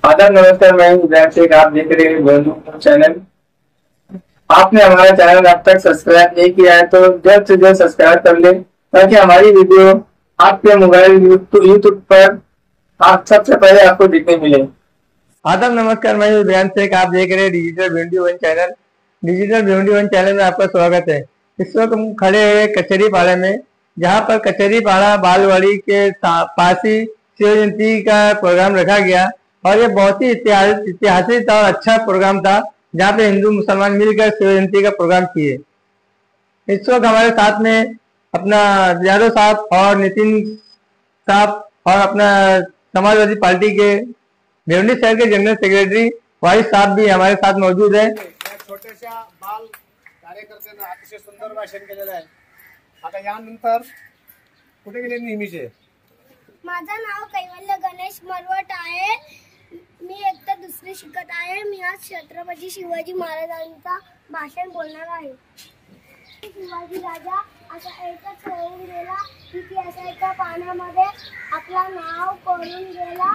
आदाब नमस्कार, मैं हूं उदय शेख। आप देख रहे हैं गोलू चैनल। आपने हमारा चैनल अब तक सब्सक्राइब नहीं किया है तो जल्द से जल्द सब्सक्राइब कर ले, ताकि हमारी वीडियो आपके मोबाइल यूट्यूब पर आप सबसे पहले आपको दिखने मिले। आदाब नमस्कार, मैं हूं उदय शेख। आप देख रहे हैं digital Bhiwandi one channel. Digital Bhiwandi one channel में आपका स्वागत है। इस वक्त हम खड़े हैं कचहरी पाड़ा में, जहाँ पर कचहरी पाड़ा बालवाड़ी के पास ही शिव जयंती का प्रोग्राम रखा गया और ये बहुत ही ऐतिहासिक और अच्छा प्रोग्राम था, जहाँ पे हिंदू मुसलमान मिलकर शिव जयंती का प्रोग्राम किए। इस वक्त हमारे साथ में अपना यादव साहब और नितिन साहब और अपना समाजवादी पार्टी के भिवंडी शहर के जनरल सेक्रेटरी वारिस साहब भी हमारे साथ मौजूद है। छोट्याशा बाल कार्यकर्त्यांना अतिशय सुंदर भाषण केलेलं आहे। आता यानंतर कुठे गेले नेहमीचे? माझं नाव कैवल्य गणेश मरवट आहे। मी एकदा दुसरी शिकत आहे। मी आज छत्रपती शिवाजी महाराजांचा भाषण बोलणार आहे। शिवाजी राजा असा एकच होऊन गेला की असा एका पाण्यामध्ये आपला नाव करून गेला।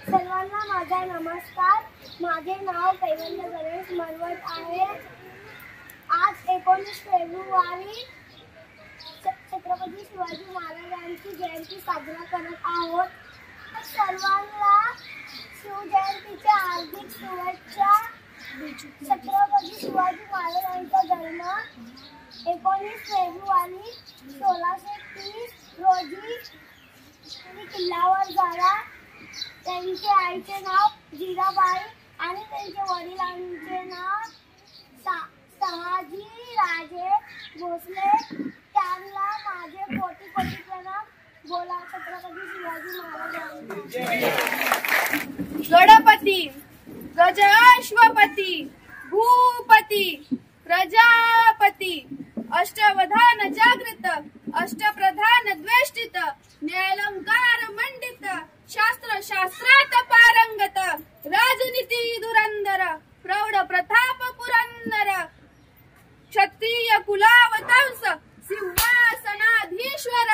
सर्वांना माझा नमस्कार। माझे नाव कैवल्य गणेश मरवट आहे। आज 19 फेब्रुवारी छत्रपती शिवाजी महाराजांची जयंती साजरा करत आहोत। सर्वांना शिवजयंतीच्या हार्दिक शुभेच्छा। छत्रपती शिवाजी महाराजांचा जन्म 19 फेब्रुवारी 1630 रोजी किल्ल्यावर झाला। त्यांच्या आईचे नाव जिजाबाई आणि त्यांच्या वडिलांचे नाव शहाजी राजे भोसले। त्यांना माझे कोटी कोटी प्रणाम। बोला छत्रपती शिवाजी महाराजांचा। गणपती गजाश्वपती भूपती प्रजापती अष्टवधान जागृत अष्टप्रधान द्वेष्टित न्यायालंकार मंडित शास्त्र शास्त्रात पारंगत राजनीती धुरंधर प्रौढ प्रताप पुरंदर क्षत्रिय कुलावतांस सिंहासनाधीश्वर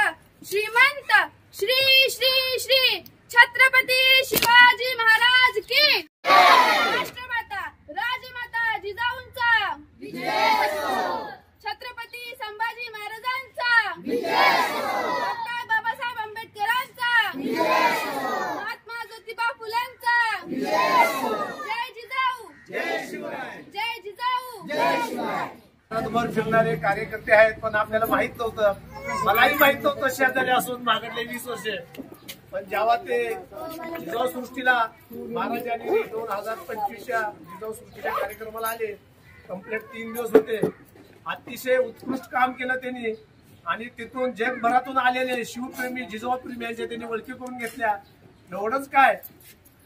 श्रीमंत श्री श्री श्री छत्रपती शिवाजी महाराज की राष्ट्रमाता राजमाता जिजाऊंचा छत्रपती संभाजी महाराजांचा डॉक्टर बाबासाहेब आंबेडकरांचा महात्मा ज्योतिबा फुलेंचा जय जिजाऊ जय शिवराय। जय जिजाऊ जय शिवराय। रातभर फिरणारे कार्यकर्ते आहेत, पण आपल्याला माहित नव्हतं, मलाही माहित नव्हतं शेजारी असून मागडले 20 वर्षे। पण जेव्हा ते जिजाऊ सृष्टीला महाराजांनी 2025च्या जिजाऊ सृष्टीच्या कार्यक्रमाला आले, कंप्लीट 3 दिवस होते। अतिशय उत्कृष्ट काम केलं त्यांनी आणि तिथून जगभरातून आलेले शिवप्रेमी जिजाऊ प्रेमी यांच्या त्यांनी ओळखी करून घेतल्या। एवढंच काय,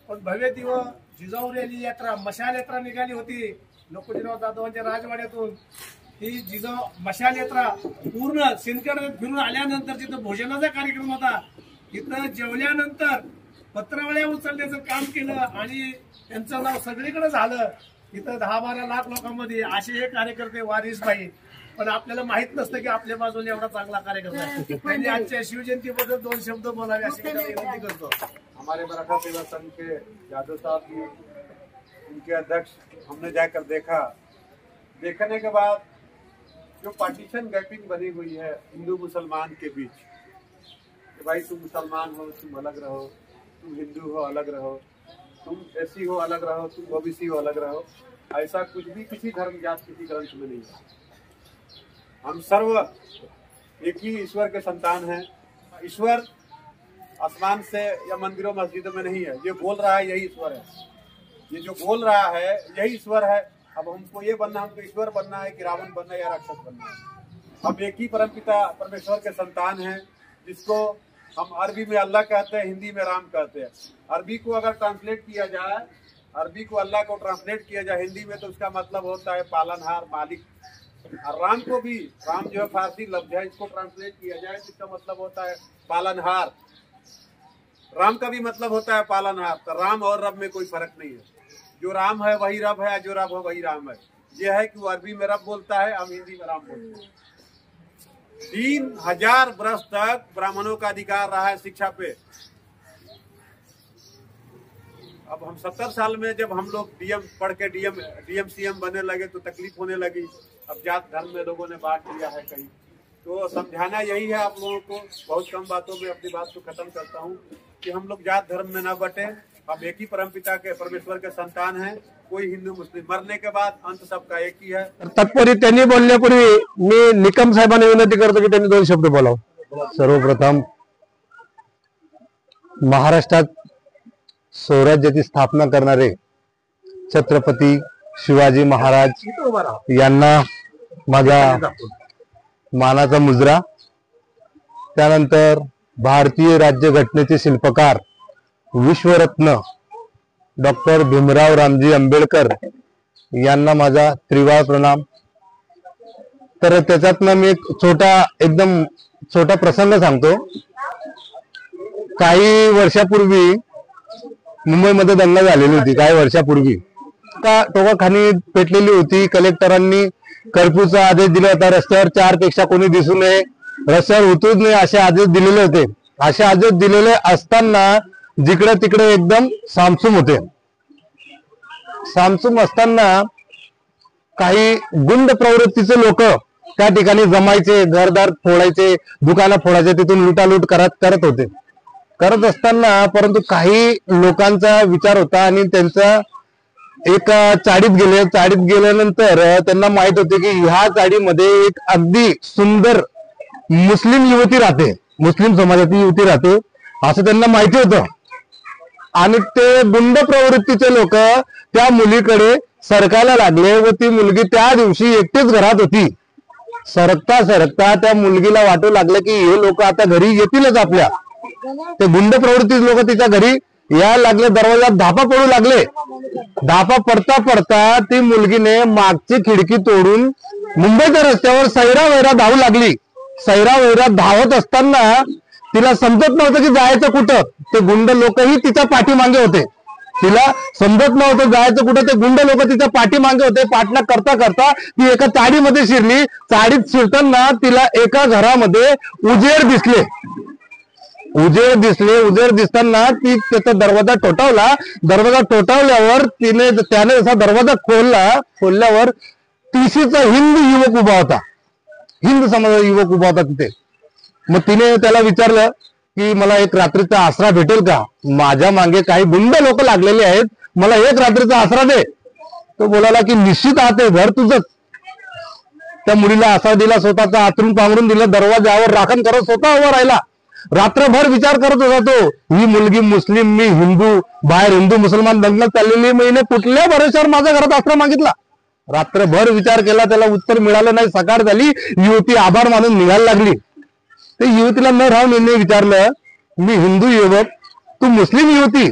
पण भव्य दिवस जिजाऊ रॅली यात्रा मशाल यात्रा निघाली होती लोकोजीराव जाधवांच्या राजवाड्यातून। ही जिजाऊ मशाल यात्रा पूर्ण सिंदखेड फिरून आल्यानंतर तिथं भोजनाचा कार्यक्रम होता। तिथं जेवल्यानंतर पत्रावळ्या उचलण्याचं काम केलं आणि त्यांचं नाव सगळीकडे झालं। इथं 10-12 लाख लोकांमध्ये असे हे कार्यकर्ते वारिसबाई, पण आपल्याला माहित नसतं की आपल्या बाजूने एवढा चांगला कार्यकर्ता आहे। त्यांनी आजच्या शिवजयंतीबद्दल 2 शब्द बोलावे अशी विनंती करतो। हमारे मराठा सेवा संघ के यादव साहब जी, उनके अध्यक्ष, हमने जाकर देखने के बाद जो पार्टीशन गैपिंग बनी हुई है हिंदू मुसलमान के बीच कि भाई तुम मुसलमान हो तुम अलग रहो, तुम हिंदू हो अलग रहो, तुम एससी हो अलग रहो, तुम ओबीसी हो अलग रहो, ऐसा कुछ भी किसी धर्म जात किसी ग्रंथ में नहीं है। हम सर्व एक ही ईश्वर के संतान हैं। ईश्वर आसमान से या मंदिरों मस्जिदों में नहीं है, ये बोल रहा है यही ईश्वर है। ये जो बोल रहा है यही ईश्वर है। अब हमको ये बनना, हमको ईश्वर बनना है कि रावण बनना है या राक्षस बनना है। हम एक ही परमपिता परमेश्वर के संतान हैं, जिसको हम अरबी में अल्लाह कहते हैं, हिंदी में राम कहते हैं। अरबी को अगर ट्रांसलेट किया जाए, अरबी को अल्लाह को ट्रांसलेट किया जाए हिंदी में, तो उसका मतलब होता है पालनहार, मालिक। और राम को भी, राम जो है फारसी लफ्ज है, इसको ट्रांसलेट किया जाए तो इसका मतलब होता है पालनहार। राम का भी मतलब होता है पालनहार। तो राम और रब में कोई फर्क नहीं है। जो राम है वही रब है, जो रब है वही राम है। यह है कि वो अरबी में रब बोलता है, हम हिंदी में राम बोलते हैं। 3000 वर्ष तक ब्राह्मणों का अधिकार रहा है शिक्षा पे। अब हम 70 साल में जब हम लोग डीएम पढ़ के डीएम सीएम बने लगे तो तकलीफ होने लगी। अब जात धर्म में लोगों ने बांट लिया है कहीं, तो समझाना यही है आप लोगों को। बहुत कम बातों में अपनी बात को खत्म करता हूँ कि हम लोग जात धर्म में न बटे। हम एक ही परमपिता के परमेश्वर के संतान हैं। कोई हिंदू मुस्लिम, मरने के बाद अंत सबका एक ही है। तत्पूर्वी त्यांनी बोलण्यापूर्वी मी निकम साहेबांना विनंती करतो की त्यांनी 2 शब्द बोलावं। सर्वप्रथम महाराष्ट्रात स्वराज्याची स्थापना करणारे छत्रपती शिवाजी महाराज यांना माझा मानाचा मुजरा। त्यानंतर भारतीय राज्यघटनेचे शिल्पकार विश्वरत्न डॉक्टर भीमराव रामजी आंबेडकर यांना माझा त्रिवार प्रणाम। तर त्याच्यातनं मी एकदम छोटा प्रसंग सांगतो। काही वर्षापूर्वी मुंबईमध्ये दंगा झालेली होती। काही वर्षापूर्वी टोकाखानी पेटलेली होती। कलेक्टरांनी कर्फ्यूचा आदेश दिला होता। रस्त्यावर 4 पेक्षा कोणी दिसू नये, रस्त्यावर उतरूच नये असे आदेश दिलेले होते। असे आदेश दिलेले असताना जिकडे तिकडे एकदम सामसूम होते। सामसूम असताना काही गुंड प्रवृत्तीचे लोक त्या ठिकाणी जमायचे, घरदार फोडायचे, दुकानं फोडायचे, तिथून लुटालूट करत होते। करत असताना परंतु काही लोकांचा विचार होता आणि त्यांचा एक चाळीत गेल्यानंतर त्यांना माहित होते की ह्या चाळीमध्ये एक अगदी सुंदर मुस्लिम युवती राहते, मुस्लिम समाजाची युवती राहते असं त्यांना माहिती होतं। आणि ते गुंड प्रवृत्तीचे लोक त्या मुलीकडे सरकायला लागले व ती मुलगी त्या दिवशी एकटीच घरात होती। सरकता सरकता त्या मुलगीला वाटू लागलं की हे लोक आता घरी येतीलच आपल्या। ते गुंड प्रवृत्तीचे लोक तिच्या घरी यायला लागले, दरवाजात धापा पडू लागले। धापा पडता पडता ती मुलगीने मागची खिडकी तोडून मुंबईच्या रस्त्यावर सैरावैरा धावू लागली। सैरावैरा धावत असताना तिला समजत नव्हतं की जायचं कुठं। ते गुंड लोकही तिच्या पाठीमागे होते। तिला समजत नव्हतं जायचं कुठं। ते गुंड लोक तिच्या पाठीमागे होते। पाठलाग करता करता ती एका चाळीमध्ये शिरली। चाळीत शिरताना तिला एका घरामध्ये उजेड दिसले। उजेड दिसताना ती त्याचा दरवाजा ठोठावला। दरवाजा ठोठावल्यावर त्याने जसा दरवाजा खोलल्यावर तिशीचा हिंदू युवक उभा होता, हिंदू समाजाचा युवक उभा होता तिथे। मग तिने त्याला विचारलं की मला एक रात्रीचा आसरा भेटेल का? माझ्या मागे काही गुंड लोक लागलेले आहेत, मला एक रात्रीचा आसरा दे। तो बोलाला की निश्चित आहे घर तुझंच। त्या मुलीला आसरा दिला, स्वतःचा आतरून पांघरून दिलं, दरवाजावर राखण करत स्वतः उभा राहिला। रात्रभर विचार करत होता तो, ही मुलगी मुस्लिम, मी हिंदू, बाहेर हिंदू मुसलमान दंगल चाललेली, मी कुठल्या भरोश्यावर माझ्या घरात आसरा मागितला? रात्रभर विचार केला, त्याला उत्तर मिळालं नाही। सकाळ झाली, युवती आभार मानून निघायला लागली। ते युवतीला न राहून यांनी विचारलं, मी हिंदू युवक, तू मुस्लिम युवती।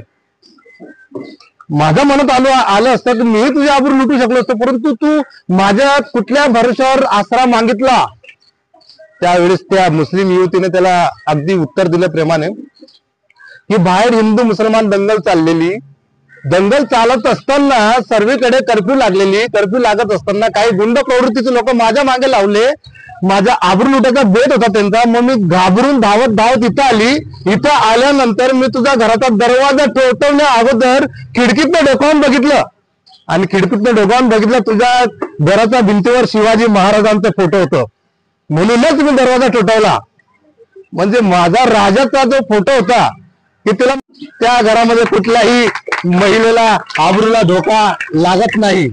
माझ्या मनात आलं असतं की मी तुझ्या आबरू लुटू शकलो असतो, परंतु तू माझ्या कुठल्या भरोश्यावर आसरा मागितला? त्यावेळेस त्या मुस्लिम युवतीने त्याला अगदी उत्तर दिलं प्रेमाने की बाहेर हिंदू मुसलमान दंगल चाललेली, दंगल चालत असताना सर्वीकडे कर्फ्यू लागत असताना काही गुंड प्रवृत्तीचे लोक माझ्या मागे लावले। माझ्या आबरू लुटाचा बेत होता त्यांचा। मग मी घाबरून धावत इथं आली। इथं आल्यानंतर मी तुझ्या घराचा दरवाजा ठोठवण्या अगोदर खिडकीतनं डोकावून बघितलं आणि खिडकीतनं डोकावून बघितलं, तुझ्या घराच्या भिंतीवर शिवाजी महाराजांचा फोटो होतं, म्हणूनच मी दरवाजा ठोठावला। म्हणजे माझा राजाचा जो फोटो होता की तिला त्या घरामध्ये कुठल्याही महिलेला आबरूला धोका लागत नाही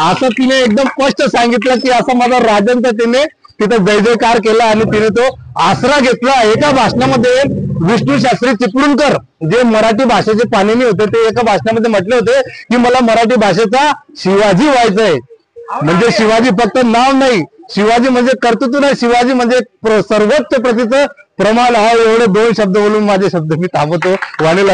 असं तिने एकदम स्पष्ट सांगितलं की असं माझा राजांचा तिने तिथं जय जयकार केला आणि तिने तो आसरा घेतला। एका भाषणामध्ये विष्णू शास्त्री चिपळूणकर जे मराठी भाषेचे पाणिनी होते ते एका भाषणामध्ये म्हटले होते की मला मराठी भाषेचा शिवाजी व्हायचंय। म्हणजे शिवाजी फक्त नाव नाही, शिवाजी म्हणजे कर्तृत्व नाही, शिवाजी म्हणजे सर्वोच्च प्रतीचं प्रमाण हा। एवढे 2 शब्द बोलून माझे शब्द मी थांबवतो। वाणीला